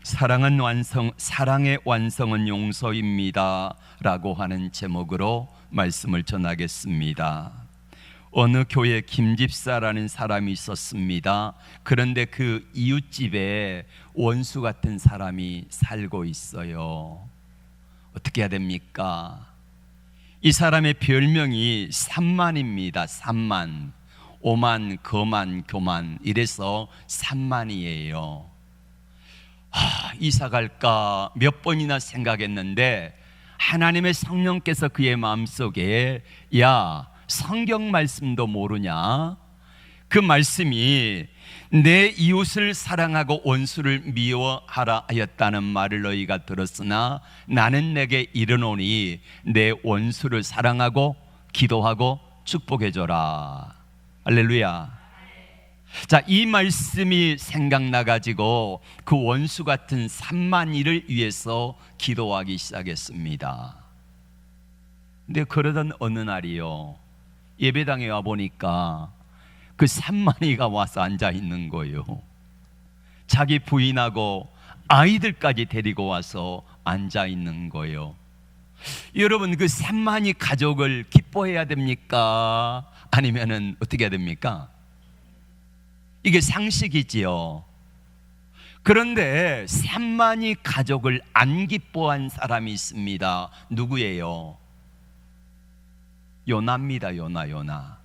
사랑의 완성은 용서입니다 라고 하는 제목으로 말씀을 전하겠습니다. 어느 교회 김집사라는 사람이 있었습니다. 그런데 그 이웃집에 원수 같은 사람이 살고 있어요. 어떻게 해야 됩니까? 이 사람의 별명이 삼만입니다. 삼만. 오만, 거만, 교만 이래서 삼만이에요. 이사 갈까 몇 번이나 생각했는데 하나님의 성령께서 그의 마음속에 야, 성경 말씀도 모르냐? 그 말씀이 내 이웃을 사랑하고 원수를 미워하라 하였다는 말을 너희가 들었으나 나는 내게 이르노니 내 원수를 사랑하고 기도하고 축복해 줘라. 할렐루야. 자, 이 말씀이 생각나가지고 그 원수 같은 삼만이를 위해서 기도하기 시작했습니다. 근데 그러던 어느 날이요, 예배당에 와보니까 그 삼만이가 와서 앉아 있는 거예요. 자기 부인하고 아이들까지 데리고 와서 앉아 있는 거예요. 여러분, 그 삼만이 가족을 기뻐해야 됩니까? 아니면은 어떻게 해야 됩니까? 이게 상식이지요. 그런데 삼만이 가족을 안 기뻐한 사람이 있습니다. 누구예요? 요나입니다. 요나.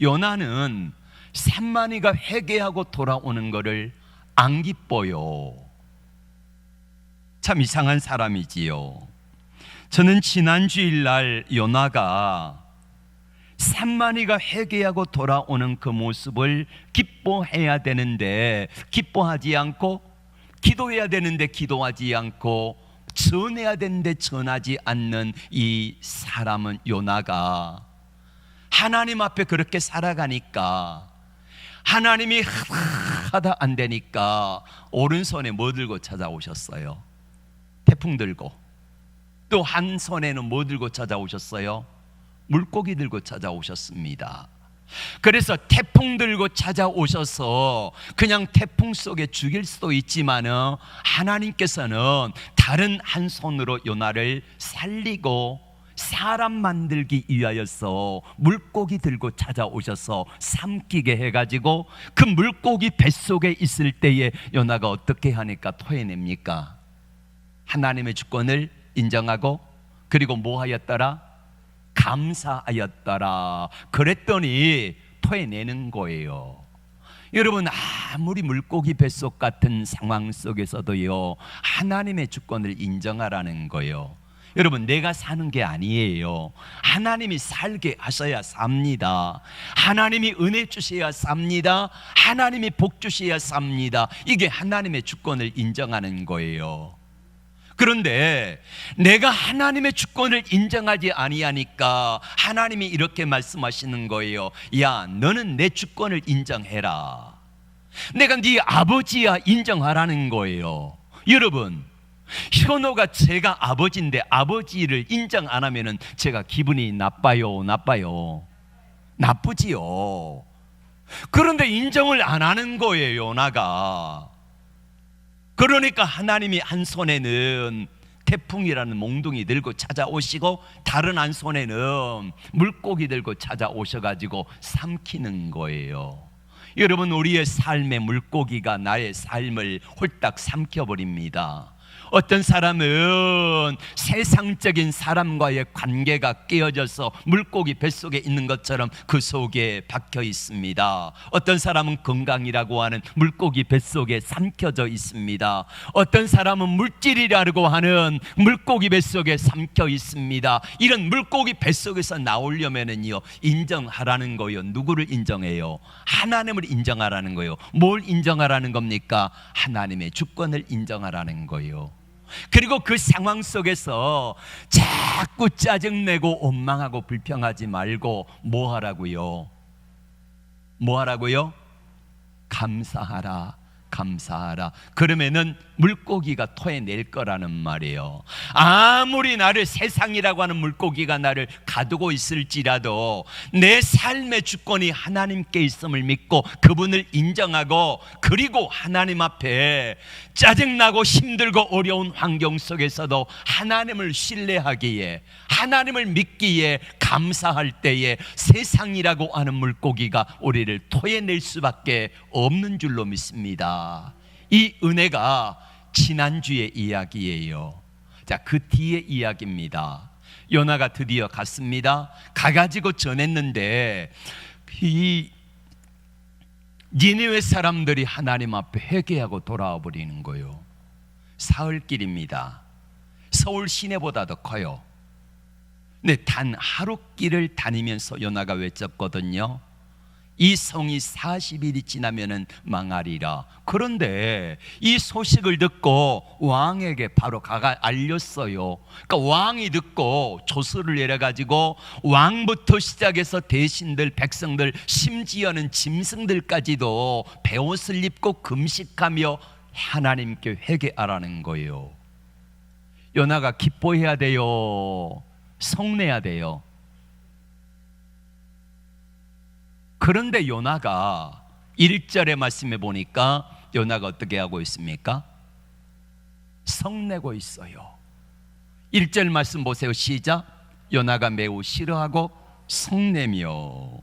요나는 삼만이가 회개하고 돌아오는 것을 안 기뻐요. 참 이상한 사람이지요. 저는 지난 주일날 요나가 삼만이가 회개하고 돌아오는 그 모습을 기뻐해야 되는데 기뻐하지 않고, 기도해야 되는데 기도하지 않고, 전해야 되는데 전하지 않는 이 사람은 요나가 하나님 앞에 그렇게 살아가니까 하나님이 하다 안 되니까 오른손에 뭐 들고 찾아오셨어요? 태풍 들고. 또 한 손에는 뭐 들고 찾아오셨어요? 물고기 들고 찾아오셨습니다. 그래서 태풍 들고 찾아오셔서 그냥 태풍 속에 죽일 수도 있지만 하나님께서는 다른 한 손으로 요나를 살리고 사람 만들기 위하여서 물고기 들고 찾아오셔서 삼키게 해가지고 그 물고기 뱃속에 있을 때에 요나가 어떻게 하니까 토해냅니까? 하나님의 주권을 인정하고, 그리고 뭐 하였더라? 감사하였더라. 그랬더니 토해내는 거예요. 여러분, 아무리 물고기 뱃속 같은 상황 속에서도요, 하나님의 주권을 인정하라는 거예요. 여러분, 내가 사는 게 아니에요. 하나님이 살게 하셔야 삽니다. 하나님이 은혜 주셔야 삽니다. 하나님이 복 주셔야 삽니다. 이게 하나님의 주권을 인정하는 거예요. 그런데 내가 하나님의 주권을 인정하지 아니하니까 하나님이 이렇게 말씀하시는 거예요. 야, 너는 내 주권을 인정해라. 내가 네 아버지야 인정하라는 거예요. 여러분, 현호가 제가 아버지인데 아버지를 인정 안 하면은 제가 기분이 나빠요? 나쁘지요. 그런데 인정을 안 하는 거예요, 요나가. 그러니까 하나님이 한 손에는 태풍이라는 몽둥이 들고 찾아오시고 다른 한 손에는 물고기 들고 찾아오셔가지고 삼키는 거예요. 여러분, 우리의 삶의 물고기가 나의 삶을 홀딱 삼켜버립니다. 어떤 사람은 세상적인 사람과의 관계가 깨어져서 물고기 뱃속에 있는 것처럼 그 속에 박혀 있습니다. 어떤 사람은 건강이라고 하는 물고기 뱃속에 삼켜져 있습니다. 어떤 사람은 물질이라고 하는 물고기 뱃속에 삼켜 있습니다. 이런 물고기 뱃속에서 나오려면은요, 인정하라는 거예요. 누구를 인정해요? 하나님을 인정하라는 거예요. 뭘 인정하라는 겁니까? 하나님의 주권을 인정하라는 거예요. 그리고 그 상황 속에서 자꾸 짜증내고 원망하고 불평하지 말고 뭐 하라고요? 감사하라. 감사하라. 그러면은 물고기가 토해낼 거라는 말이에요. 아무리 나를 세상이라고 하는 물고기가 나를 가두고 있을지라도 내 삶의 주권이 하나님께 있음을 믿고 그분을 인정하고, 그리고 하나님 앞에 짜증나고 힘들고 어려운 환경 속에서도 하나님을 신뢰하기에, 하나님을 믿기에 감사할 때에 세상이라고 하는 물고기가 우리를 토해낼 수밖에 없는 줄로 믿습니다. 이 은혜가 지난주의 이야기예요. 자, 그 뒤의 이야기입니다. 요나가 드디어 갔습니다. 가가지고 전했는데 이 니느웨 사람들이 하나님 앞에 회개하고 돌아와 버리는 거예요. 사흘길입니다. 서울 시내보다 더 커요. 근데 단 하루 길을 다니면서 요나가 외쳤거든요. 이 성이 40일이 지나면은 망하리라. 그런데 이 소식을 듣고 왕에게 바로 가가 알렸어요. 그러니까 왕이 듣고 조서를 내려가지고 왕부터 시작해서 대신들, 백성들, 심지어는 짐승들까지도 베옷을 입고 금식하며 하나님께 회개하라는 거예요. 요나가 기뻐해야 돼요? 성내야 돼요? 그런데 요나가 1절의 말씀에 보니까 요나가 어떻게 하고 있습니까? 성내고 있어요. 1절 말씀 보세요. 시작. 요나가 매우 싫어하고 성내며.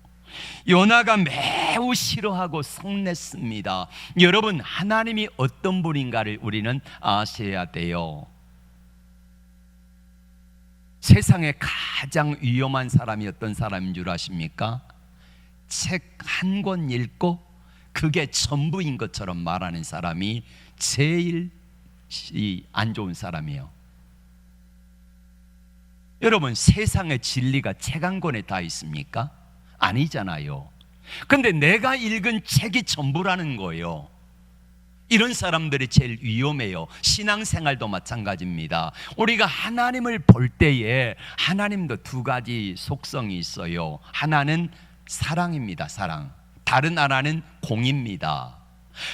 요나가 매우 싫어하고 성냈습니다. 여러분, 하나님이 어떤 분인가를 우리는 아셔야 돼요. 세상에 가장 위험한 사람이 어떤 사람인 줄 아십니까? 책 한 권 읽고 그게 전부인 것처럼 말하는 사람이 제일 안 좋은 사람이에요. 여러분, 세상의 진리가 책 한 권에 다 있습니까? 아니잖아요. 근데 내가 읽은 책이 전부라는 거예요. 이런 사람들이 제일 위험해요. 신앙생활도 마찬가지입니다. 우리가 하나님을 볼 때에 하나님도 두 가지 속성이 있어요. 하나는 사랑입니다. 사랑. 다른 하나는 공입니다.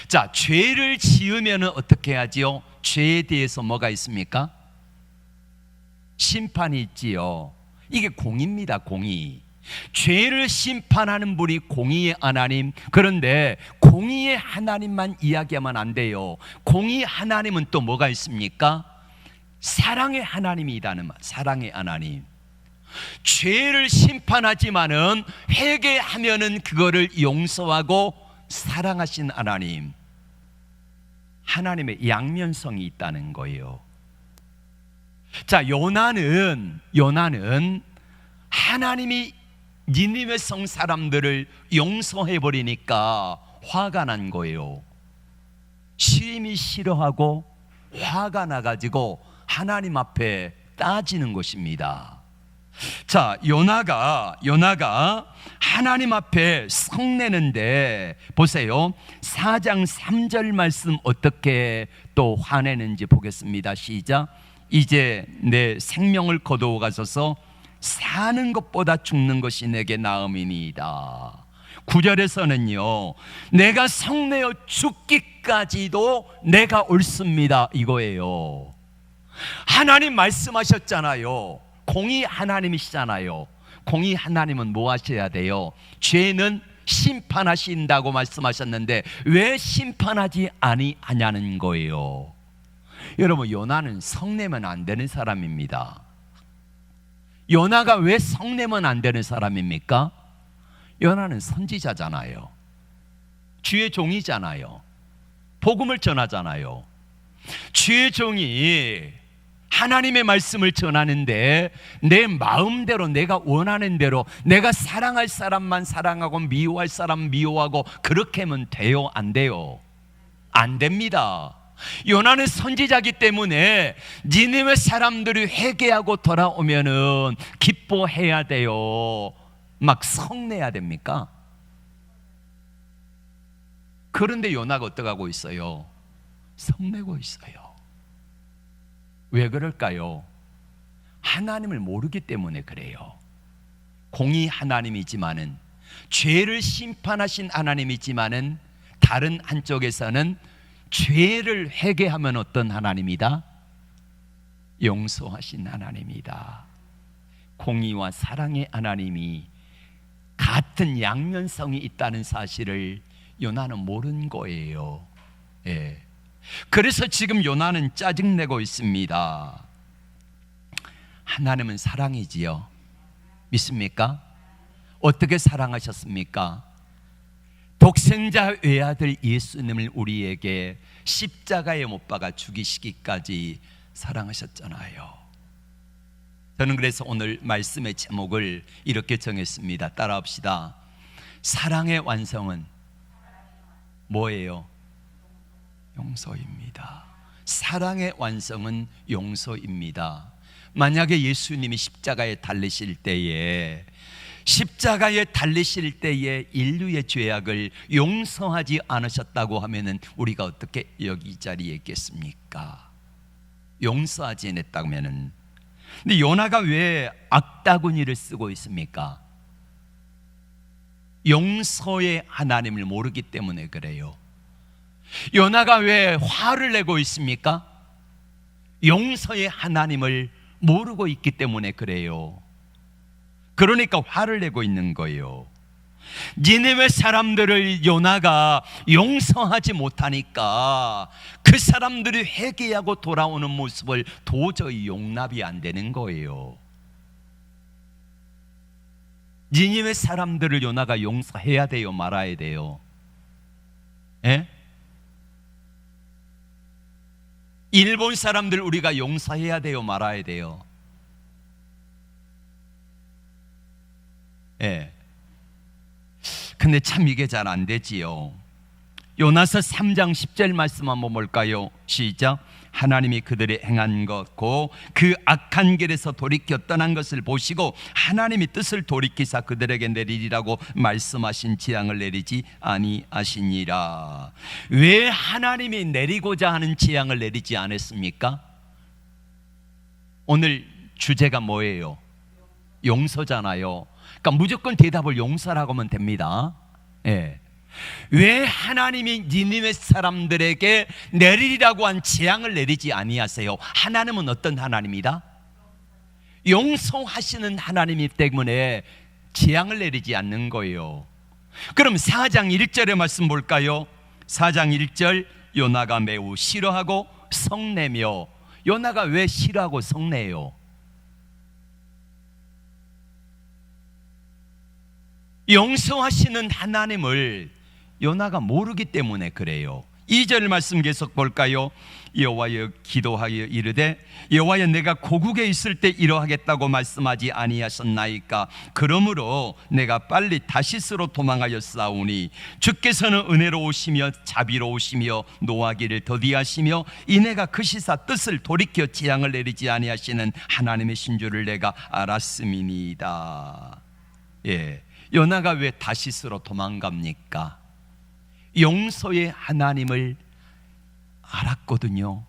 자, 죄를 지으면 어떻게 하지요? 죄에 대해서 뭐가 있습니까? 심판이 있지요. 이게 공입니다. 공의. 죄를 심판하는 분이 공의의 하나님. 그런데 공의의 하나님만 이야기하면 안 돼요. 공의 하나님은 또 뭐가 있습니까? 사랑의 하나님이라는 말. 사랑의 하나님. 죄를 심판하지만은 회개하면은 그거를 용서하고 사랑하신 하나님. 하나님의 양면성이 있다는 거예요. 자, 요나는 하나님이 니느웨 성 사람들을 용서해 버리니까 화가 난 거예요. 심히 싫어하고 화가 나가지고 하나님 앞에 따지는 것입니다. 자, 요나가 하나님 앞에 성내는데 보세요. 4장 3절 말씀 어떻게 또 화내는지 보겠습니다. 시작. 이제 내 생명을 거두어 가소서. 사는 것보다 죽는 것이 내게 나음이니이다. 9절에서는요, 내가 성내어 죽기까지도 내가 옳습니다, 이거예요. 하나님 말씀하셨잖아요. 공의 하나님이시잖아요. 공의 하나님은 뭐 하셔야 돼요? 죄는 심판하신다고 말씀하셨는데 왜 심판하지 아니하냐는 거예요. 여러분, 요나는 성내면 안 되는 사람입니다. 요나가 왜 성내면 안 되는 사람입니까? 요나는 선지자잖아요. 주의 종이잖아요. 복음을 전하잖아요. 주의 종이 하나님의 말씀을 전하는데 내 마음대로, 내가 원하는 대로, 내가 사랑할 사람만 사랑하고 미워할 사람 미워하고 그렇게 하면 돼요? 안 돼요? 안 됩니다. 요나는 선지자이기 때문에 니느웨 사람들이 회개하고 돌아오면은 기뻐해야 돼요? 막 성내야 됩니까? 그런데 요나가 어떻게 하고 있어요? 성내고 있어요. 왜 그럴까요? 하나님을 모르기 때문에 그래요. 공의 하나님이지만은, 죄를 심판하신 하나님이지만은, 다른 한쪽에서는 죄를 회개하면 어떤 하나님이다? 용서하신 하나님이다. 공의와 사랑의 하나님이 같은 양면성이 있다는 사실을 요나는 모른 거예요. 예. 그래서 지금 요나는 짜증내고 있습니다. 하나님은 사랑이지요. 믿습니까? 어떻게 사랑하셨습니까? 독생자 외아들 예수님을 우리에게 십자가에 못 박아 죽이시기까지 사랑하셨잖아요. 저는 그래서 오늘 말씀의 제목을 이렇게 정했습니다. 따라합시다. 사랑의 완성은 뭐예요? 용서입니다. 사랑의 완성은 용서입니다. 만약에 예수님이 십자가에 달리실 때에 인류의 죄악을 용서하지 않으셨다고 하면은 우리가 어떻게 여기 이 자리에 있겠습니까? 용서하지 않았다면은. 근데 요나가 왜 악다구니를 쓰고 있습니까? 용서의 하나님을 모르기 때문에 그래요. 요나가 왜 화를 내고 있습니까? 용서의 하나님을 모르고 있기 때문에 그래요. 그러니까 화를 내고 있는 거예요. 니네웨 사람들을 요나가 용서하지 못하니까 그 사람들이 회개하고 돌아오는 모습을 도저히 용납이 안 되는 거예요. 니네웨 사람들을 요나가 용서해야 돼요, 말아야 돼요? 예? 일본 사람들 우리가 용서해야 돼요, 말아야 돼요? 예. 근데 참 이게 잘 안 되지요. 요나서 3장 10절 말씀 한번 볼까요? 시작. 하나님이 그들이 행한 것고 그 악한 길에서 돌이켜 떠난 것을 보시고 하나님이 뜻을 돌이키사 그들에게 내리리라고 말씀하신 재앙을 내리지 아니하시니라. 왜 하나님이 내리고자 하는 재앙을 내리지 않았습니까? 오늘 주제가 뭐예요? 용서잖아요. 그러니까 무조건 대답을 용서라고 하면 됩니다. 예. 왜 하나님이 니느웨 사람들에게 내리라고 한 재앙을 내리지 아니하세요? 하나님은 어떤 하나님이다? 용서하시는 하나님이기 때문에 재앙을 내리지 않는 거예요. 그럼 4장 1절의 말씀 볼까요? 4장 1절. 요나가 매우 싫어하고 성내며. 요나가 왜 싫어하고 성내요? 용서하시는 하나님을 요나가 모르기 때문에 그래요. 2절 말씀 계속 볼까요? 여호와여 기도하여 이르되 여호와여 내가 고국에 있을 때 이러하겠다고 말씀하지 아니하셨나이까. 그러므로 내가 빨리 다시스로 도망하여 싸우니 주께서는 은혜로우시며 자비로우시며 노하기를 더디하시며 이내가 그 시사 뜻을 돌이켜 재앙을 내리지 아니하시는 하나님의 줄을 내가 알았음이니이다. 예. 요나가 왜 다시스로 도망갑니까? 용서의 하나님을 알았거든요.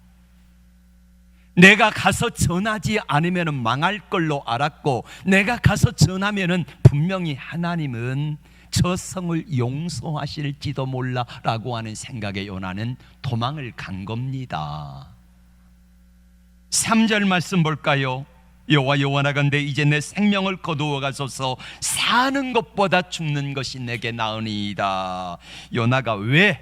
내가 가서 전하지 않으면 망할 걸로 알았고, 내가 가서 전하면 분명히 하나님은 저 성을 용서하실지도 몰라라고 하는 생각에 요나는 도망을 간 겁니다. 3절 말씀 볼까요? 여호와 여호와나간대 이제 내 생명을 거두어 가소서. 사는 것보다 죽는 것이 내게 나으니이다. 요나가 왜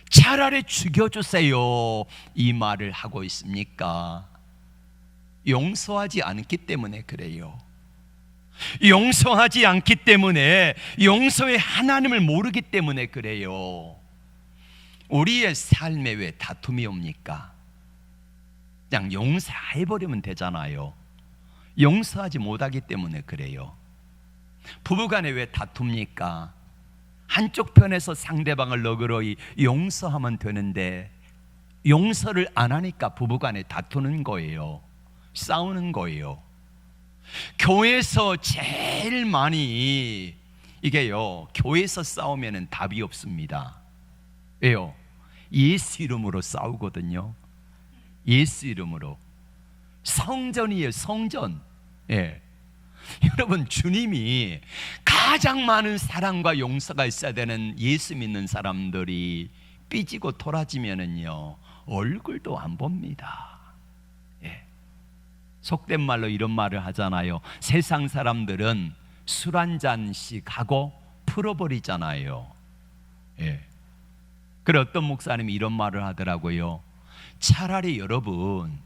차라리 죽여주세요 이 말을 하고 있습니까? 용서하지 않기 때문에 그래요. 용서하지 않기 때문에, 용서의 하나님을 모르기 때문에 그래요. 우리의 삶에 왜 다툼이 옵니까? 그냥 용서해버리면 되잖아요. 용서하지 못하기 때문에 그래요. 부부간에 왜 다툽니까? 한쪽 편에서 상대방을 너그러이 용서하면 되는데 용서를 안 하니까 부부간에 다투는 거예요. 싸우는 거예요. 교회에서 제일 많이 이게요, 교회에서 싸우면 답이 없습니다. 왜요? 예수 이름으로 싸우거든요. 예수 이름으로. 성전이에요, 성전. 예. 여러분, 주님이 가장 많은 사랑과 용서가 있어야 되는 예수 믿는 사람들이 삐지고 토라지면은요 얼굴도 안 봅니다. 예. 속된 말로 이런 말을 하잖아요. 세상 사람들은 술 한 잔씩 하고 풀어버리잖아요. 예. 그래 어떤 목사님이 이런 말을 하더라고요. 차라리 여러분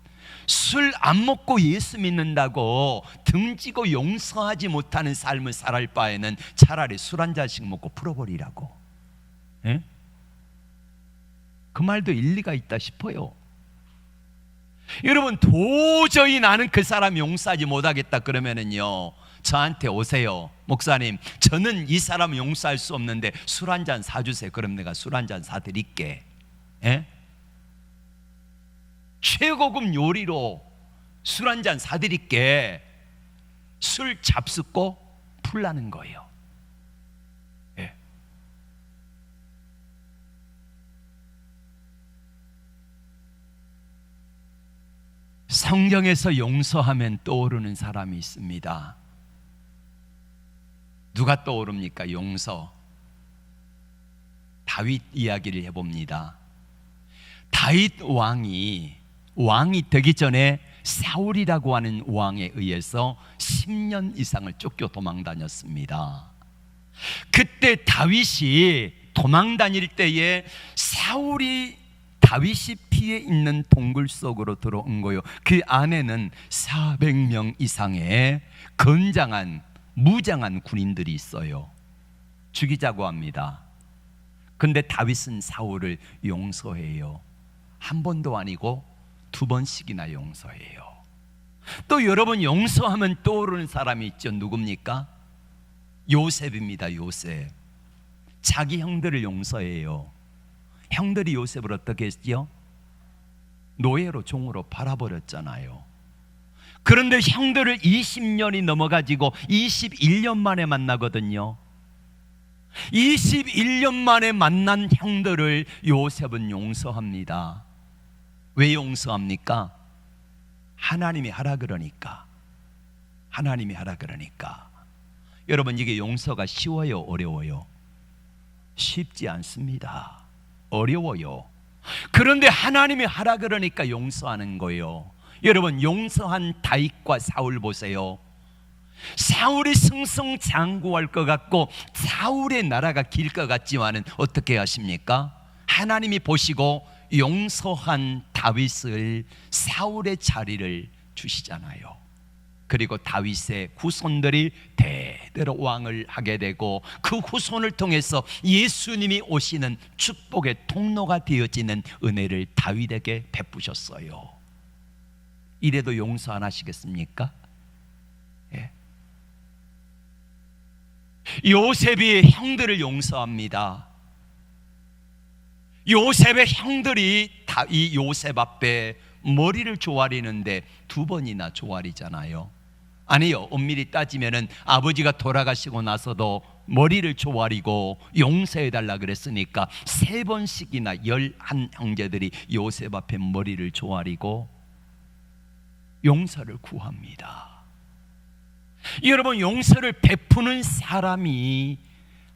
술 안 먹고 예수 믿는다고 등지고 용서하지 못하는 삶을 살할 바에는 차라리 술 한 잔씩 먹고 풀어버리라고. 예? 그 말도 일리가 있다 싶어요. 여러분 도저히 나는 그 사람 용서하지 못하겠다 그러면은요 저한테 오세요. 목사님 저는 이 사람 용서할 수 없는데 술 한 잔 사주세요. 그럼 내가 술 한 잔 사드릴게. 예? 최고급 요리로 술 한 잔 사드릴게. 술 잡숫고 풀라는 거예요. 예. 성경에서 용서하면 떠오르는 사람이 있습니다. 누가 떠오릅니까? 용서. 다윗 이야기를 해봅니다. 다윗 왕이 되기 전에 사울이라고 하는 왕에 의해서 10년 이상을 쫓겨 도망 다녔습니다. 그때 다윗이 도망 다닐 때에 사울이 다윗이 피해 있는 동굴 속으로 들어온 거예요. 그 안에는 400명 이상의 건장한 무장한 군인들이 있어요. 죽이자고 합니다. 근데 다윗은 사울을 용서해요. 한 번도 아니고 2번씩이나 용서해요. 또 여러분 용서하면 떠오르는 사람이 있죠. 누굽니까? 요셉입니다. 요셉. 자기 형들을 용서해요. 형들이 요셉을 어떻게 했죠? 노예로 종으로 팔아버렸잖아요. 그런데 형들을 20년이 넘어가지고 21년 만에 만나거든요. 21년 만에 만난 형들을 요셉은 용서합니다. 왜 용서합니까? 하나님이 하라 그러니까. 하나님이 하라 그러니까. 여러분 이게 용서가 쉬워요? 어려워요? 쉽지 않습니다. 어려워요. 그런데 하나님이 하라 그러니까 용서하는 거예요. 여러분 용서한 다윗과 사울 보세요. 사울이 승승장구할 것 같고 사울의 나라가 길 것 같지만은 어떻게 하십니까? 하나님이 보시고 용서한 다윗을 사울의 자리를 주시잖아요. 그리고 다윗의 후손들이 대대로 왕을 하게 되고 그 후손을 통해서 예수님이 오시는 축복의 통로가 되어지는 은혜를 다윗에게 베푸셨어요. 이래도 용서 안 하시겠습니까? 예. 요셉이 형들을 용서합니다. 요셉의 형들이 다 이 요셉 앞에 머리를 조아리는데 2번이나 조아리잖아요. 아니요, 엄밀히 따지면은 아버지가 돌아가시고 나서도 머리를 조아리고 용서해달라 그랬으니까 3번씩이나 11 형제들이 요셉 앞에 머리를 조아리고 용서를 구합니다. 여러분 용서를 베푸는 사람이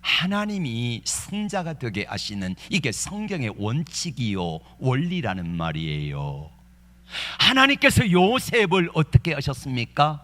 하나님이 승자가 되게 하시는 이게 성경의 원칙이요 원리라는 말이에요. 하나님께서 요셉을 어떻게 하셨습니까?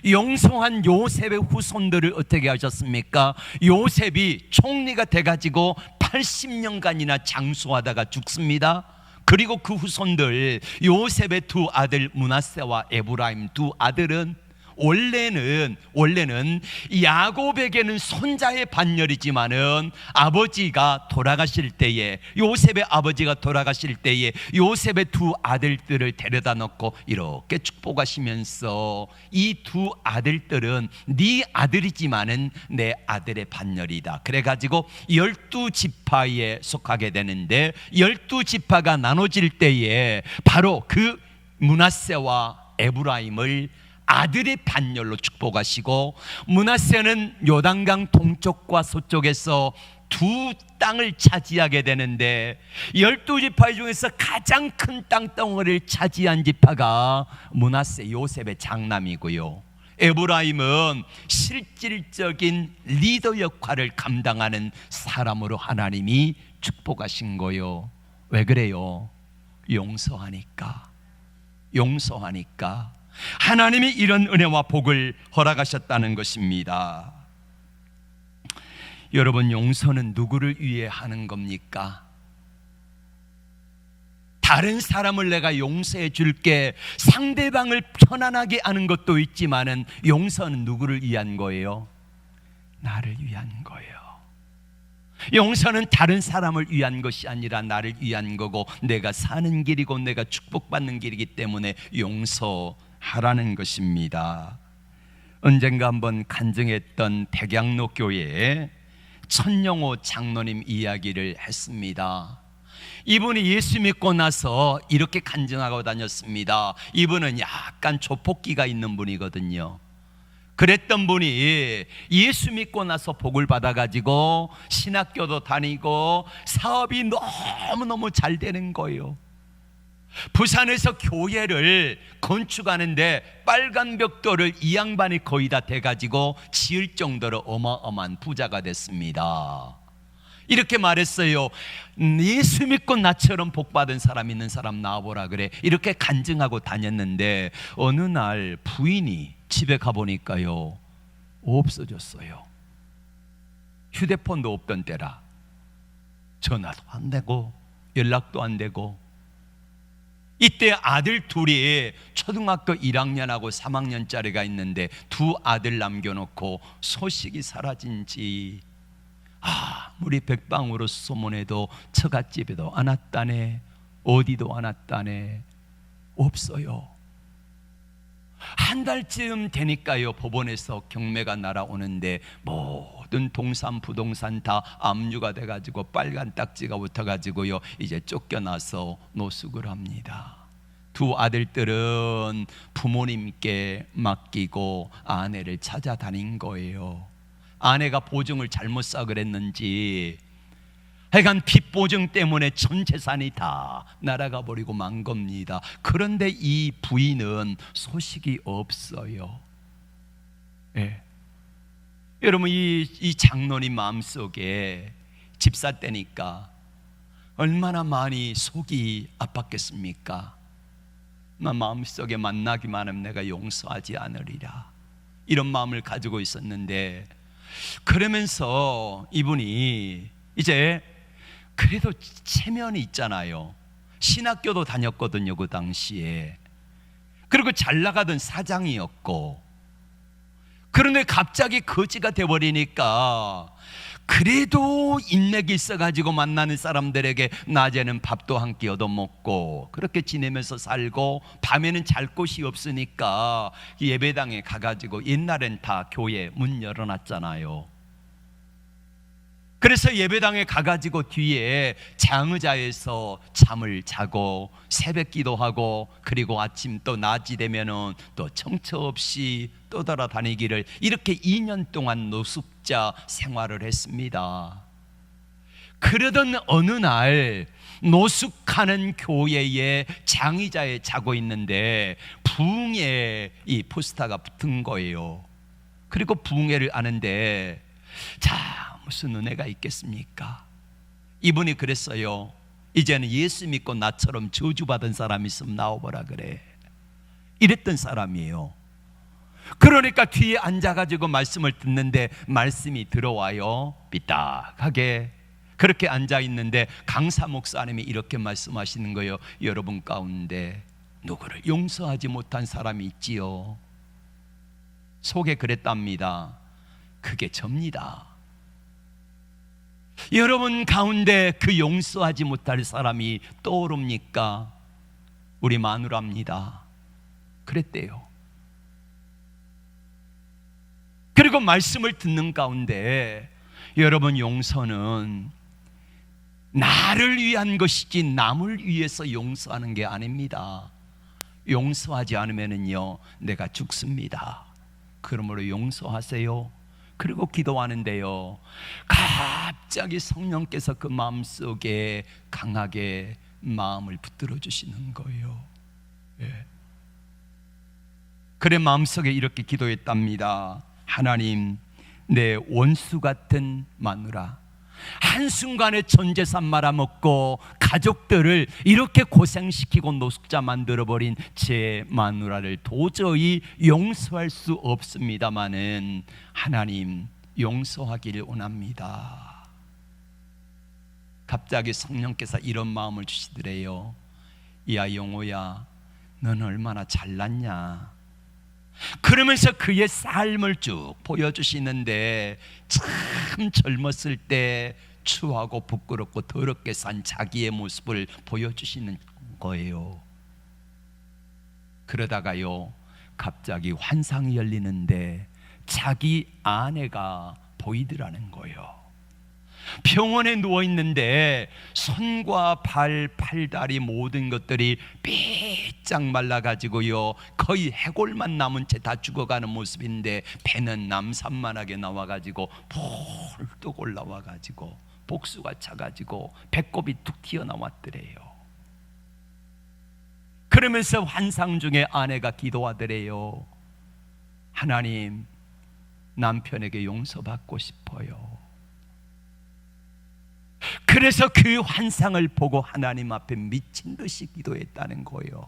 용서한 요셉의 후손들을 어떻게 하셨습니까? 요셉이 총리가 돼가지고 80년간이나 장수하다가 죽습니다. 그리고 그 후손들 요셉의 2 아들 므낫세와 에브라임 2 아들은 원래는 야곱에게는 손자의 반열이지만은 아버지가 돌아가실 때에 요셉의 아버지가 돌아가실 때에 요셉의 2 아들들을 데려다 놓고 이렇게 축복하시면서 이 2 아들들은 네 아들이지만은 내 아들의 반열이다. 그래가지고 12지파에 속하게 되는데 12지파가 나눠질 때에 바로 그 므낫세와 에브라임을 아들의 반열로 축복하시고 므낫세는 요단강 동쪽과 서쪽에서 2 땅을 차지하게 되는데 12지파 중에서 가장 큰 땅덩어리를 차지한 지파가 므낫세 요셉의 장남이고요. 에브라임은 실질적인 리더 역할을 감당하는 사람으로 하나님이 축복하신 거요. 왜 그래요? 용서하니까. 용서하니까 하나님이 이런 은혜와 복을 허락하셨다는 것입니다. 여러분, 용서는 누구를 위해 하는 겁니까? 다른 사람을 내가 용서해 줄게, 상대방을 편안하게 하는 것도 있지만은 용서는 누구를 위한 거예요? 나를 위한 거예요. 용서는 다른 사람을 위한 것이 아니라 나를 위한 거고, 내가 사는 길이고 내가 축복받는 길이기 때문에 용서하라는 것입니다. 언젠가 한번 간증했던 백양로 교회에 천영호 장로님 이야기를 했습니다. 이분이 예수 믿고 나서 이렇게 간증하고 다녔습니다. 이분은 약간 조폭기가 있는 분이거든요. 그랬던 분이 예수 믿고 나서 복을 받아가지고 신학교도 다니고 사업이 너무너무 잘 되는 거예요. 부산에서 교회를 건축하는데 빨간 벽돌을 이 양반이 거의 다 돼가지고 지을 정도로 어마어마한 부자가 됐습니다. 이렇게 말했어요. 예수 믿고 나처럼 복받은 사람 있는 사람 나와보라 그래. 이렇게 간증하고 다녔는데 어느 날 부인이 집에 가보니까요, 없어졌어요. 휴대폰도 없던 때라 전화도 안 되고 연락도 안 되고. 이때 아들 둘이 초등학교 1학년하고 3학년짜리가 있는데 두 아들 남겨놓고 소식이 사라진 지 아무리 백방으로 소문해도 처갓집에도 안 왔다네, 어디도 안 왔다네, 없어요. 한 달쯤 되니까요, 법원에서 경매가 날아오는데 모든 동산 부동산 다 압류가 돼가지고 빨간 딱지가 붙어가지고요, 이제 쫓겨나서 노숙을 합니다. 두 아들들은 부모님께 맡기고 아내를 찾아다닌 거예요. 아내가 보증을 잘못 사 그랬는지 하여간 빚 보증 때문에 전 재산이 다 날아가 버리고 만 겁니다. 그런데 이 부인은 소식이 없어요. 예. 여러분, 이 장로님 마음속에 집사 때니까 얼마나 많이 속이 아팠겠습니까? 나 마음속에 만나기만 하면 내가 용서하지 않으리라, 이런 마음을 가지고 있었는데, 그러면서 이분이 이제 그래도 체면이 있잖아요. 신학교도 다녔거든요, 그 당시에. 그리고 잘 나가던 사장이었고. 그런데 갑자기 거지가 돼버리니까 그래도 인맥이 있어가지고 만나는 사람들에게 낮에는 밥도 한 끼 얻어먹고 그렇게 지내면서 살고, 밤에는 잘 곳이 없으니까 예배당에 가가지고, 옛날엔 다 교회 문 열어놨잖아요. 그래서 예배당에 가가지고 뒤에 장의자에서 잠을 자고 새벽 기도하고, 그리고 아침 또 낮이 되면은 또 청처 없이 떠돌아다니기를, 이렇게 2년 동안 노숙자 생활을 했습니다. 그러던 어느 날 노숙하는 교회에 장의자에 자고 있는데 부흥회 이 포스터가 붙은 거예요. 그리고 부흥회를 하는데, 자, 무슨 은혜가 있겠습니까? 이분이 그랬어요. 이제는 예수 믿고 나처럼 저주받은 사람이 있으면 나와보라 그래, 이랬던 사람이에요. 그러니까 뒤에 앉아가지고 말씀을 듣는데 말씀이 들어와요. 삐딱하게 그렇게 앉아있는데 강사 목사님이 이렇게 말씀하시는 거예요. 여러분 가운데 누구를 용서하지 못한 사람이 있지요? 속에 그랬답니다. 그게 접니다. 여러분 가운데 그 용서하지 못할 사람이 떠오릅니까? 우리 마누라입니다. 그랬대요. 그리고 말씀을 듣는 가운데, 여러분, 용서는 나를 위한 것이지 남을 위해서 용서하는 게 아닙니다. 용서하지 않으면요 내가 죽습니다. 그러므로 용서하세요. 그리고 기도하는데요, 갑자기 성령께서 그 마음속에 강하게 마음을 붙들어 주시는 거예요. 예. 그래 마음속에 이렇게 기도했답니다. 하나님, 내 원수 같은 마누라, 한순간에 전 재산 말아먹고 가족들을 이렇게 고생시키고 노숙자 만들어버린 제 마누라를 도저히 용서할 수 없습니다마는 하나님 용서하기를 원합니다. 갑자기 성령께서 이런 마음을 주시더래요. 야 영호야, 넌 얼마나 잘났냐. 그러면서 그의 삶을 쭉 보여주시는데 참 젊었을 때 추하고 부끄럽고 더럽게 산 자기의 모습을 보여주시는 거예요. 그러다가요 갑자기 환상이 열리는데 자기 아내가 보이더라는 거예요. 병원에 누워있는데 손과 발, 팔다리 모든 것들이 삐짝 말라가지고요 거의 해골만 남은 채 다 죽어가는 모습인데 배는 남산만하게 나와가지고 폴뚝 올라와가지고 복수가 차가지고 배꼽이 툭 튀어나왔더래요. 그러면서 환상 중에 아내가 기도하더래요. 하나님, 남편에게 용서받고 싶어요. 그래서 그 환상을 보고 하나님 앞에 미친 듯이 기도했다는 거예요.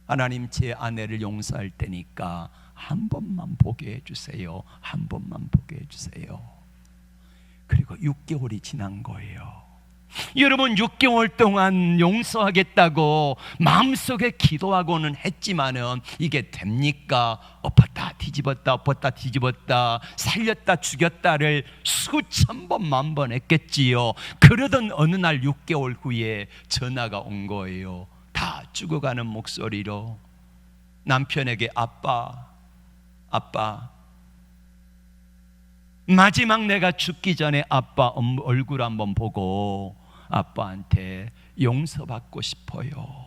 하나님, 제 아내를 용서할 테니까 한 번만 보게 해주세요. 한 번만 보게 해주세요. 그리고 6개월이 지난 거예요. 여러분, 6개월 동안 용서하겠다고 마음속에 기도하고는 했지만은 이게 됩니까? 엎었다 뒤집었다 엎었다 뒤집었다 살렸다 죽였다를 수천 번 만 번 했겠지요. 그러던 어느 날 6개월 후에 전화가 온 거예요. 다 죽어가는 목소리로 남편에게 아빠 마지막 내가 죽기 전에 아빠 얼굴 한번 보고 아빠한테 용서받고 싶어요.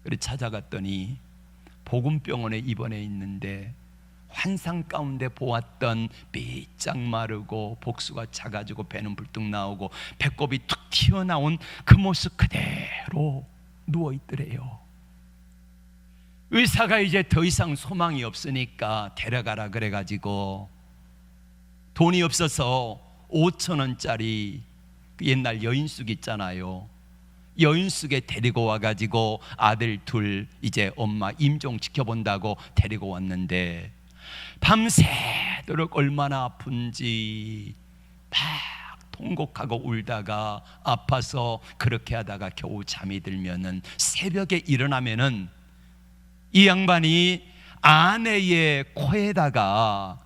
그래 찾아갔더니 복음병원에 입원해 있는데 환상 가운데 보았던 삐짝 마르고 복수가 차가지고 배는 불뚝 나오고 배꼽이 툭 튀어나온 그 모습 그대로 누워있더래요. 의사가 이제 더 이상 소망이 없으니까 데려가라 그래가지고 돈이 없어서 5,000원짜리 옛날 여인숙 있잖아요. 여인숙에 데리고 와가지고 아들 둘 이제 엄마 임종 지켜본다고 데리고 왔는데 밤새도록 얼마나 아픈지 막 통곡하고 울다가 아파서 그렇게 하다가 겨우 잠이 들면은 새벽에 일어나면은 이 양반이 아내의 코에다가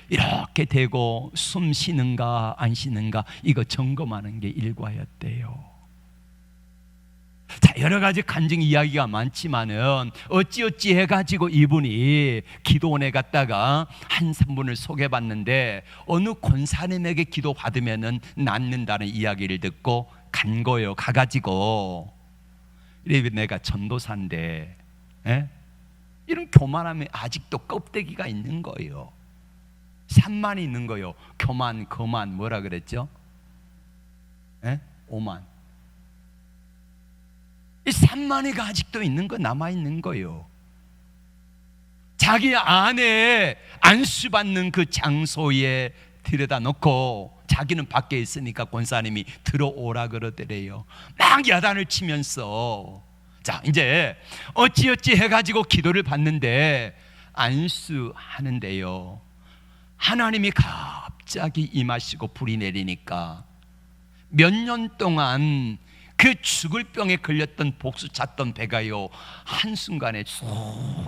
이렇게 대고 숨 쉬는가 안 쉬는가 이거 점검하는 게 일과였대요. 자, 여러 가지 간증 이야기가 많지만은 어찌어찌 해가지고 이분이 기도원에 갔다가 한 산분을 소개받는데 어느 권사님에게 기도 받으면은 낫는다는 이야기를 듣고 간 거예요. 가가지고 이래 내가 전도사인데 이런 교만함에 아직도 껍데기가 있는 거예요. 산만이 있는 거예요. 교만, 거만 뭐라 그랬죠? 오만. 이 산만이가 아직도 있는 거 남아있는 거예요. 자기 아내 안수받는 그 장소에 들여다 놓고 자기는 밖에 있으니까 권사님이 들어오라 그러더래요. 막 야단을 치면서 자 이제 어찌어찌 해가지고 기도를 받는데 안수하는데요 하나님이 갑자기 임하시고 불이 내리니까 몇 년 동안 그 죽을 병에 걸렸던 복수 찼던 배가요 한순간에 쑥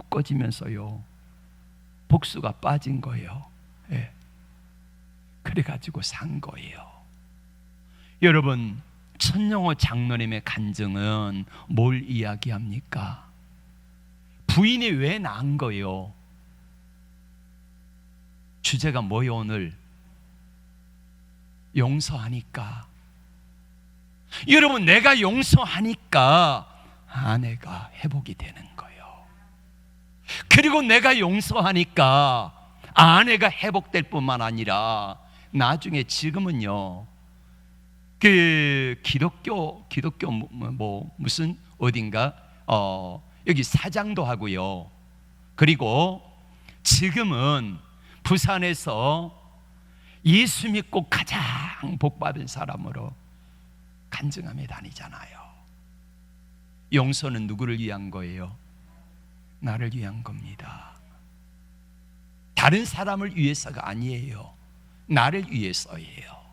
꺼지면서요 복수가 빠진 거예요. 그래가지고 산 거예요. 여러분, 천영호 장로님의 간증은 뭘 이야기합니까? 부인이 왜 낳은 거예요? 주제가 뭐예요? 오늘 용서하니까. 여러분, 내가 용서하니까 아내가 회복이 되는 거예요. 그리고 내가 용서하니까 아내가 회복될 뿐만 아니라 나중에 지금은요 그 기독교 뭐 무슨 어딘가 여기 사장도 하고요. 그리고 지금은 부산에서 예수 믿고 가장 복받은 사람으로 간증하며 다니잖아요. 용서는 누구를 위한 거예요? 나를 위한 겁니다. 다른 사람을 위해서가 아니에요. 나를 위해서예요.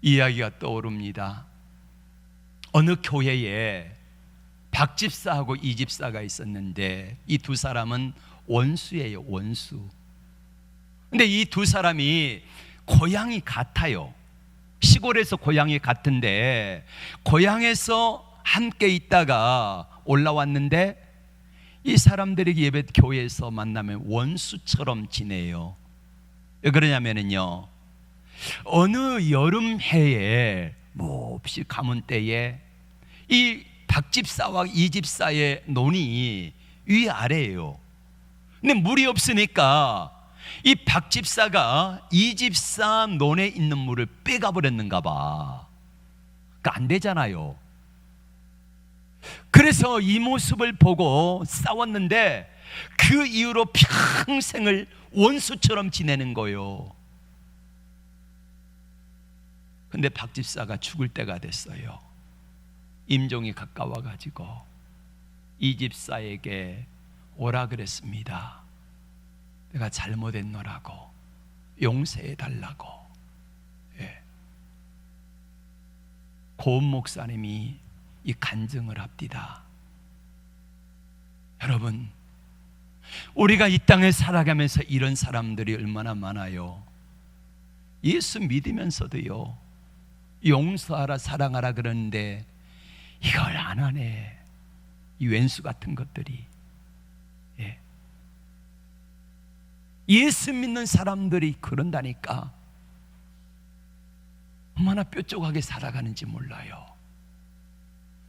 이야기가 떠오릅니다. 어느 교회에 박 집사하고 이 집사가 있었는데 이 두 사람은 원수예요. 원수. 근데 이 두 사람이 고향이 같아요. 시골에서 고향이 같은데 고향에서 함께 있다가 올라왔는데 이 사람들이 예배 교회에서 만나면 원수처럼 지내요. 왜 그러냐면요, 어느 여름 해에 몹시 가문 때에 이 박집사와 이집사의 논이 위아래예요. 근데 물이 없으니까 이 박집사가 이집사 논에 있는 물을 빼가 버렸는가 봐. 그러니까 안 되잖아요. 그래서 이 모습을 보고 싸웠는데 그 이후로 평생을 원수처럼 지내는 거예요. 근데 박집사가 죽을 때가 됐어요. 임종이 가까워가지고 이 집사에게 오라 그랬습니다. 내가 잘못했노라고, 용서해달라고. 예. 고은 목사님이 이 간증을 합디다. 여러분, 우리가 이 땅에 살아가면서 이런 사람들이 얼마나 많아요. 예수 믿으면서도요, 용서하라 사랑하라 그러는데 이걸 안 하네. 이 왼수 같은 것들이. 예. 예수 믿는 사람들이 그런다니까 얼마나 뾰족하게 살아가는지 몰라요.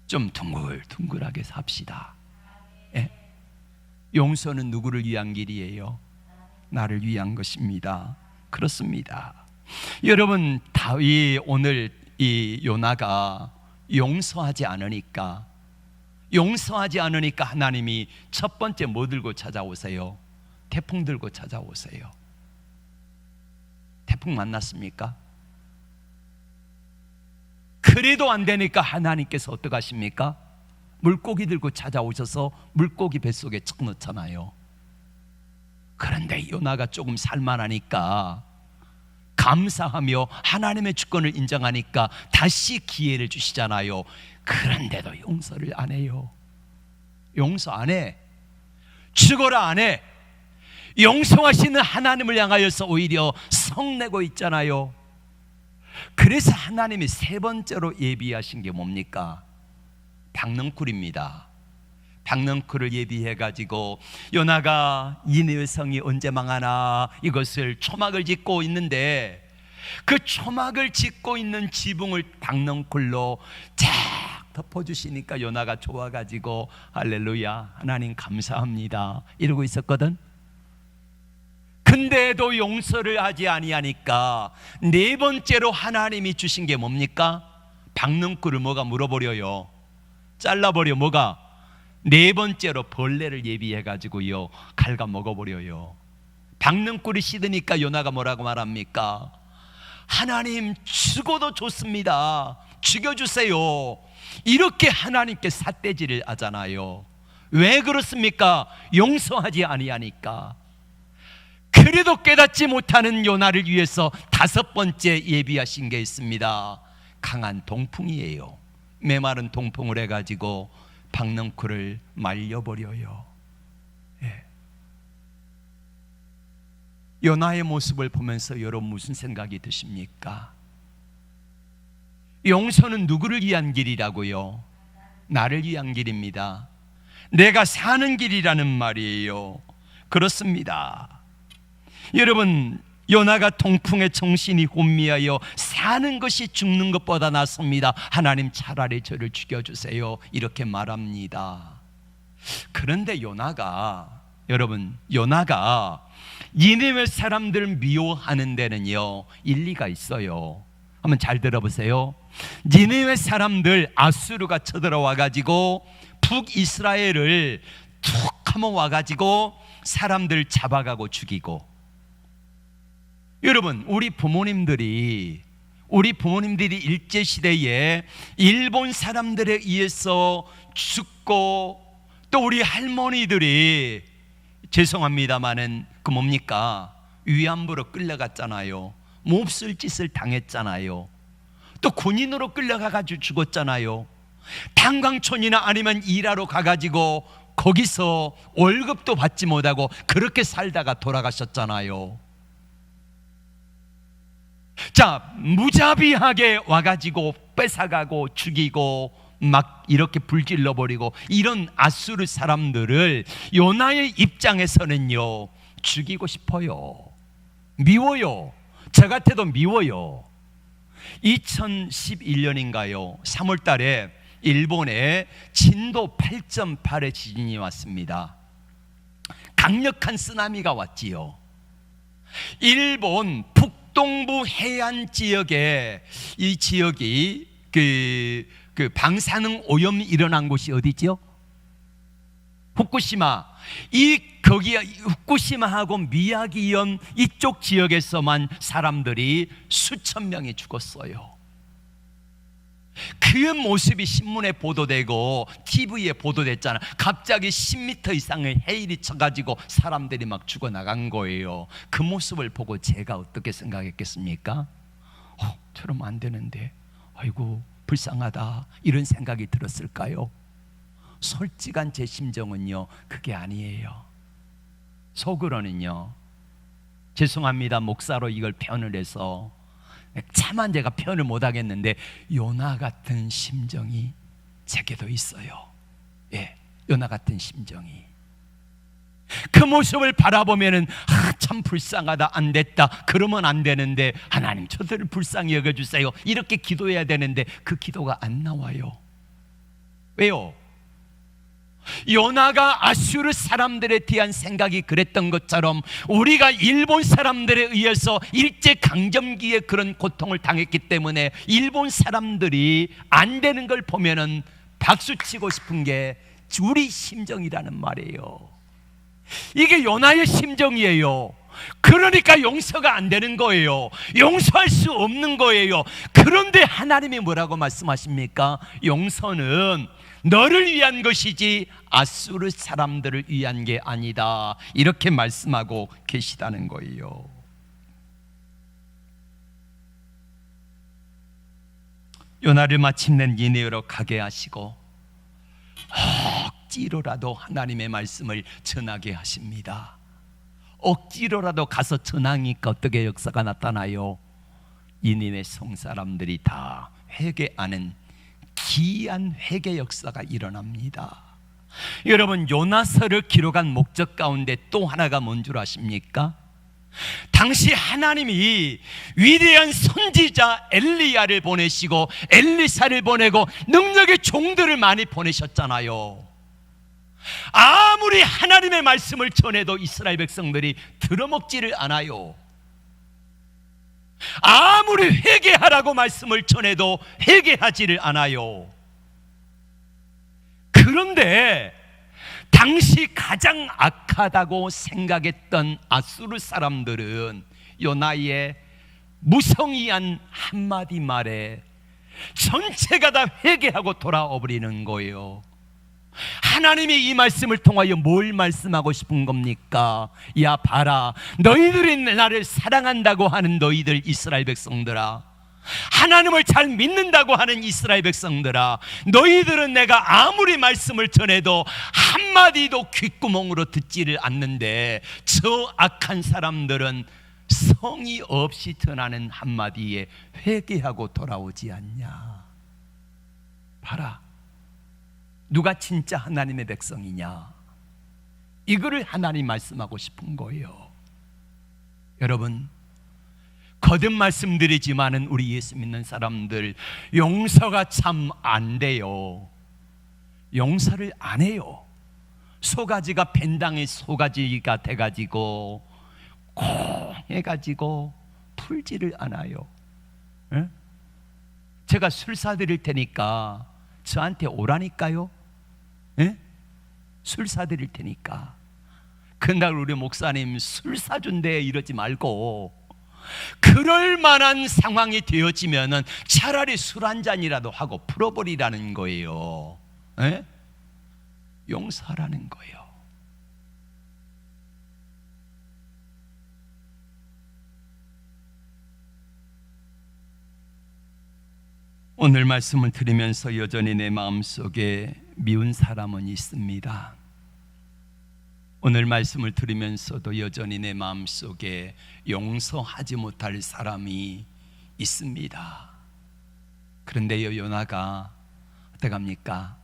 좀 둥글둥글하게 삽시다. 예? 용서는 누구를 위한 길이에요? 나를 위한 것입니다. 그렇습니다. 여러분, 다윗 오늘 이 요나가 용서하지 않으니까 하나님이 첫 번째 뭐 들고 찾아오세요? 태풍 들고 찾아오세요. 태풍 만났습니까? 그래도 안 되니까 하나님께서 어떻게 하십니까? 물고기 들고 찾아오셔서 물고기 뱃속에 쳐 넣잖아요. 그런데 요나가 조금 살만하니까 감사하며 하나님의 주권을 인정하니까 다시 기회를 주시잖아요. 그런데도 용서를 안 해요. 용서 안 해. 죽어라 안 해. 용서하시는 하나님을 향하여서 오히려 성내고 있잖아요. 그래서 하나님이 세 번째로 예비하신 게 뭡니까? 박넝쿨입니다. 박넝쿨을 예비해가지고 요나가 니느웨 성이 언제 망하나 이것을 초막을 짓고 있는데 그 초막을 짓고 있는 지붕을 박넝쿨로 쫙 덮어주시니까 요나가 좋아가지고 할렐루야 하나님 감사합니다 이러고 있었거든. 근데도 용서를 하지 아니하니까 네 번째로 하나님이 주신 게 뭡니까? 박넝쿨을 뭐가 물어버려요. 잘라버려. 뭐가? 네 번째로 벌레를 예비해가지고요 갉아 먹어버려요. 박넝쿨이 시드니까 요나가 뭐라고 말합니까? 하나님 죽어도 좋습니다. 죽여주세요. 이렇게 하나님께 삿대질을 하잖아요. 왜 그렇습니까? 용서하지 아니하니까. 그래도 깨닫지 못하는 요나를 위해서 다섯 번째 예비하신 게 있습니다. 강한 동풍이에요. 메마른 동풍을 해가지고 박넝쿨을 말려버려요. 예. 요나의 모습을 보면서 여러분 무슨 생각이 드십니까? 용서는 누구를 위한 길이라고요? 나를 위한 길입니다. 내가 사는 길이라는 말이에요. 그렇습니다. 여러분, 요나가 동풍에 정신이 혼미하여 사는 것이 죽는 것보다 낫습니다. 하나님 차라리 저를 죽여주세요. 이렇게 말합니다. 그런데 여러분, 요나가 니느웨 사람들 미워하는 데는요 일리가 있어요. 한번 잘 들어보세요. 니느웨 사람들 아수르가 쳐들어와 가지고 북이스라엘을 툭 하면 와 가지고 사람들 잡아가고 죽이고 여러분, 우리 부모님들이 일제시대에 일본 사람들에 의해서 죽고, 또 우리 할머니들이 죄송합니다마는 그 뭡니까? 위안부로 끌려갔잖아요. 몹쓸 짓을 당했잖아요. 또 군인으로 끌려가가지고 죽었잖아요. 탄광촌이나 아니면 일하러 가가지고 거기서 월급도 받지 못하고 그렇게 살다가 돌아가셨잖아요. 자, 무자비하게 와가지고 뺏어가고 죽이고 막 이렇게 불질러버리고 이런 아수르 사람들을 요나의 입장에서는요, 죽이고 싶어요. 미워요. 저 같아도 미워요. 2011년인가요? 3월 달에 일본에 진도 8.8의 지진이 왔습니다. 강력한 쓰나미가 왔지요. 일본 북동부 해안 지역에, 이 지역이 그 방사능 오염이 일어난 곳이 어디죠? 후쿠시마. 거기 후쿠시마하고 미야기현 이쪽 지역에서만 사람들이 수천 명이 죽었어요. 그 모습이 신문에 보도되고 TV에 보도됐잖아. 갑자기 10m 이상의 해일이 쳐가지고 사람들이 막 죽어나간 거예요. 그 모습을 보고 제가 어떻게 생각했겠습니까? 저러면 안 되는데, 아이고 불쌍하다, 이런 생각이 들었을까요? 솔직한 제 심정은요, 그게 아니에요. 속으로는요, 죄송합니다, 목사로 이걸 표현을 해서 차마 제가 표현을 못하겠는데, 요나 같은 심정이 제게도 있어요. 예, 요나 같은 심정이. 그 모습을 바라보면은 참 불쌍하다, 안 됐다, 그러면 안 되는데, 하나님 저들을 불쌍히 여겨주세요, 이렇게 기도해야 되는데 그 기도가 안 나와요. 왜요? 요나가 아수르 사람들에 대한 생각이 그랬던 것처럼 우리가 일본 사람들에 의해서 일제강점기에 그런 고통을 당했기 때문에 일본 사람들이 안 되는 걸 보면은 박수치고 싶은 게 우리 심정이라는 말이에요. 이게 요나의 심정이에요. 그러니까 용서가 안 되는 거예요. 용서할 수 없는 거예요. 그런데 하나님이 뭐라고 말씀하십니까? 용서는 너를 위한 것이지 아수르 사람들을 위한 게 아니다, 이렇게 말씀하고 계시다는 거예요. 요나를 마침내 니네웨로 가게 하시고 억지로라도 하나님의 말씀을 전하게 하십니다. 억지로라도 가서 전하니까 어떻게 역사가 나타나요? 니네웨 성사람들이 다 회개하는 기이한 회개 역사가 일어납니다. 여러분, 요나서를 기록한 목적 가운데 또 하나가 뭔 줄 아십니까? 당시 하나님이 위대한 선지자 엘리야를 보내시고 엘리사를 보내고 능력의 종들을 많이 보내셨잖아요. 아무리 하나님의 말씀을 전해도 이스라엘 백성들이 들어먹지를 않아요. 아무리 회개하라고 말씀을 전해도 회개하지를 않아요. 그런데 당시 가장 악하다고 생각했던 아수르 사람들은 요나의 무성의한 한마디 말에 전체가 다 회개하고 돌아와 버리는 거예요. 하나님이 이 말씀을 통하여 뭘 말씀하고 싶은 겁니까? 야, 봐라, 너희들이 나를 사랑한다고 하는 너희들 이스라엘 백성들아, 하나님을 잘 믿는다고 하는 이스라엘 백성들아, 너희들은 내가 아무리 말씀을 전해도 한마디도 귓구멍으로 듣지를 않는데 저 악한 사람들은 성의 없이 전하는 한마디에 회개하고 돌아오지 않냐. 봐라, 누가 진짜 하나님의 백성이냐, 이거를 하나님 말씀하고 싶은 거예요. 여러분, 거듭 말씀드리지만은 우리 예수 믿는 사람들 용서가 참 안 돼요. 용서를 안 해요. 소가지가 벤당의 소가지가 돼가지고 콩 해가지고 풀지를 않아요. 에? 제가 술 사드릴 테니까 저한테 오라니까요. 에? 술 사드릴 테니까. 그날 우리 목사님 술 사준대 이러지 말고 그럴 만한 상황이 되어지면은 차라리 술 한 잔이라도 하고 풀어버리라는 거예요. 에? 용서하라는 거예요. 오늘 말씀을 들으면서 여전히 내 마음속에 미운 사람은 있습니다. 오늘 말씀을 들으면서도 여전히 내 마음속에 용서하지 못할 사람이 있습니다. 그런데요, 요나가 어떡합니까?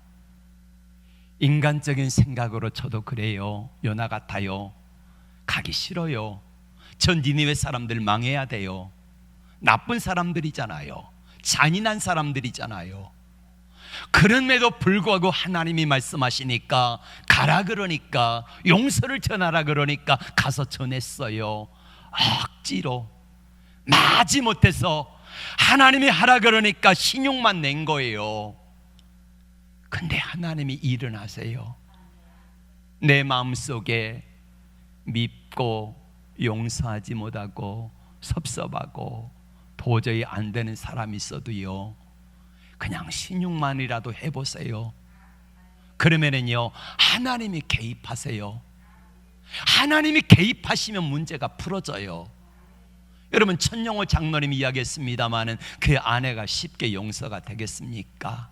인간적인 생각으로 저도 그래요. 요나 같아요. 가기 싫어요. 전 니느웨 사람들 망해야 돼요. 나쁜 사람들이잖아요. 잔인한 사람들이잖아요. 그럼에도 불구하고 하나님이 말씀하시니까 가라 그러니까, 용서를 전하라 그러니까 가서 전했어요. 억지로 마지 못해서 하나님이 하라 그러니까 신용만 낸 거예요. 근데 하나님이 일어나세요. 내 마음속에 밉고 용서하지 못하고 섭섭하고 도저히 안 되는 사람이 있어도요, 그냥 신용만이라도 해보세요. 그러면은요, 하나님이 개입하세요. 하나님이 개입하시면 문제가 풀어져요. 여러분, 천영호 장로님이 이야기했습니다마는 그 아내가 쉽게 용서가 되겠습니까?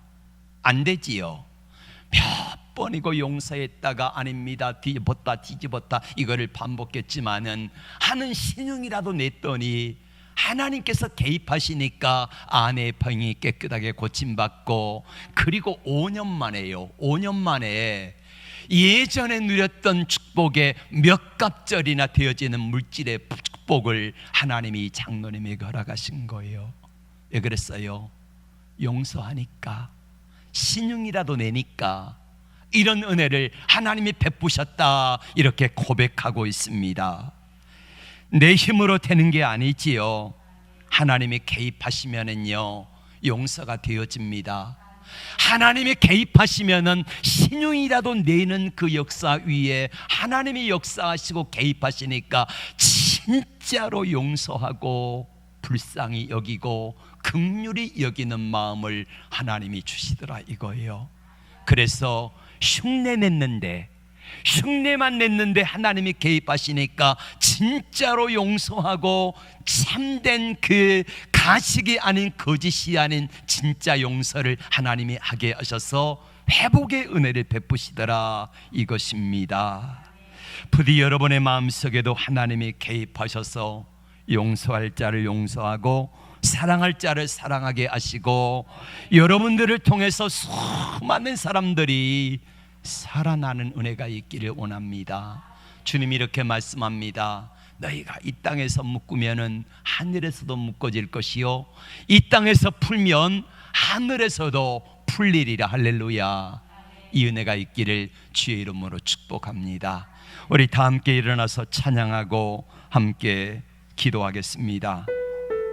안 되지요. 몇 번이고 용서했다가 아닙니다, 뒤집었다 이거를 반복했지만은 하는 신용이라도 냈더니 하나님께서 개입하시니까 아내의 병이 깨끗하게 고침받고, 그리고 5년 만에요, 5년 만에 예전에 누렸던 축복의 몇 갑절이나 되어지는 물질의 축복을 하나님이 장로님에게 허락하신 거예요. 왜 그랬어요? 용서하니까, 신용이라도 내니까 이런 은혜를 하나님이 베푸셨다, 이렇게 고백하고 있습니다. 내 힘으로 되는 게 아니지요. 하나님이 개입하시면은요, 용서가 되어집니다. 하나님이 개입하시면은 신용이라도 내는 그 역사 위에 하나님이 역사하시고 개입하시니까 진짜로 용서하고 불쌍히 여기고 긍휼히 여기는 마음을 하나님이 주시더라 이거예요. 그래서 흉내만 냈는데 하나님이 개입하시니까 진짜로 용서하고 참된 그 가식이 아닌 거짓이 아닌 진짜 용서를 하나님이 하게 하셔서 회복의 은혜를 베푸시더라 이것입니다. 부디 여러분의 마음속에도 하나님이 개입하셔서 용서할 자를 용서하고 사랑할 자를 사랑하게 하시고, 여러분들을 통해서 수많은 사람들이 살아나는 은혜가 있기를 원합니다. 주님이 이렇게 말씀합니다. 너희가 이 땅에서 묶으면 하늘에서도 묶어질 것이요, 이 땅에서 풀면 하늘에서도 풀리리라. 할렐루야. 이 은혜가 있기를 주의 이름으로 축복합니다. 우리 다 함께 일어나서 찬양하고 함께 기도하겠습니다.